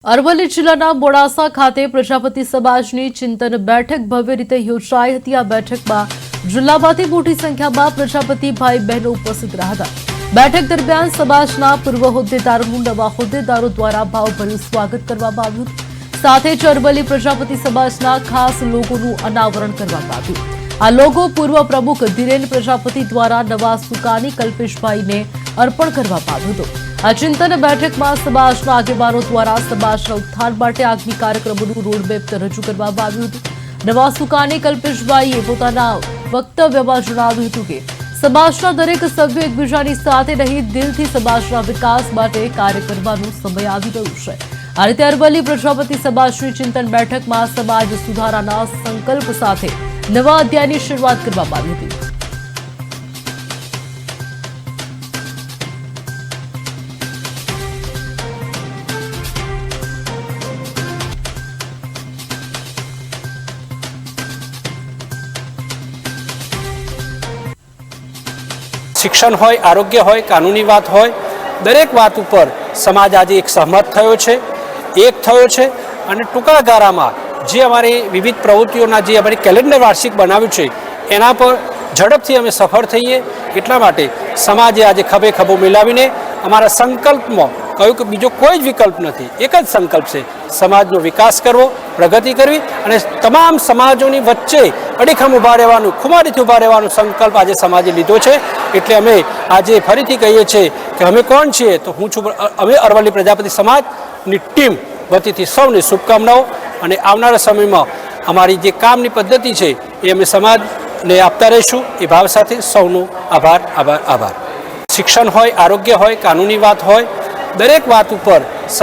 અરવલ્લી જિલ્લાના મોડાસા ખાતે પ્રજાપતિ સમાજની ચિંતન બેઠક ભવ્ય રીતે યોજાઈ હતી। આ બેઠકમાં જિલ્લામાંથી મોટી સંખ્યામાં પ્રજાપતિ ભાઈ બહેનો ઉપસ્થિત રહ્યા હતા। બેઠક દરમિયાન સમાજના પૂર્વ હોદ્દેદારોનું નવા હોદ્દેદારો દ્વારા ભાવભર્યું સ્વાગત કરવામાં આવ્યું। સાથે જ અરવલ્લી પ્રજાપતિ સમાજના ખાસ લોગોનું અનાવરણ કરવામાં આવ્યું। આ લોગો પૂર્વ પ્રમુખ ધીરેન પ્રજાપતિ દ્વારા નવા સુકાની કલ્પેશભાઈને અર્પણ કરવામાં આવ્યું હતું। આ ચિંતન બેઠકમાં સમાજના આગેવાનો દ્વારા સમાજના ઉત્થાન માટે આગામી કાર્યક્રમોનું રોડમેપ રજૂ કરવામાં આવ્યું હતું। નવા સુકાની કલ્પેશભાઈએ પોતાના વક્તવ્યમાં જણાવ્યું હતું કે સમાજના દરેક સભ્યો એકબીજાની સાથે રહી દિલથી સમાજના વિકાસ માટે કાર્ય કરવાનો સમય આવી રહ્યો છે। આ રીતે અરવલ્લી પ્રજાપતિ સમાજની ચિંતન બેઠકમાં સમાજ સુધારાના સંકલ્પ સાથે નવા અધ્યાયની શરૂઆત કરવામાં આવી હતી। શિક્ષણ હોય, આરોગ્ય હોય, કાનૂની વાત હોય, દરેક વાત ઉપર સમાજ આજે એક સહમત થયો છે, એક થયો છે અને ટૂંકા ગાળામાં જે અમારી વિવિધ પ્રવૃત્તિઓના જે અમારી કેલેન્ડર વાર્ષિક બનાવ્યું છે એના પર ઝડપથી અમે સફળ થઈએ એટલા માટે સમાજે આજે ખભે ખભો મિલાવીને અમારા સંકલ્પમાં કહ્યું કે બીજો કોઈ જ વિકલ્પ નથી, એક જ સંકલ્પ છે સમાજનો વિકાસ કરવો, પ્રગતિ કરવી અને તમામ સમાજોની વચ્ચે અડીખમ ઊભા રહેવાનું, ખુમારીથી ઊભા રહેવાનો સંકલ્પ આજે સમાજે લીધો છે। એટલે અમે આજે ફરીથી કહીએ છીએ કે અમે કોણ છીએ, તો હું છું અમે અરવલ્લી પ્રજાપતિ સમાજની ટીમ વતીથી સૌને શુભકામનાઓ અને આવનારા સમયમાં અમારી જે કામની પદ્ધતિ છે એ અમે સમાજને આપતા રહીશું। એ ભાવ સાથે સૌનો આભાર આભાર આભાર। શિક્ષણ હોય, આરોગ્ય હોય, કાનૂની વાત હોય, દરેક વાત ઉપર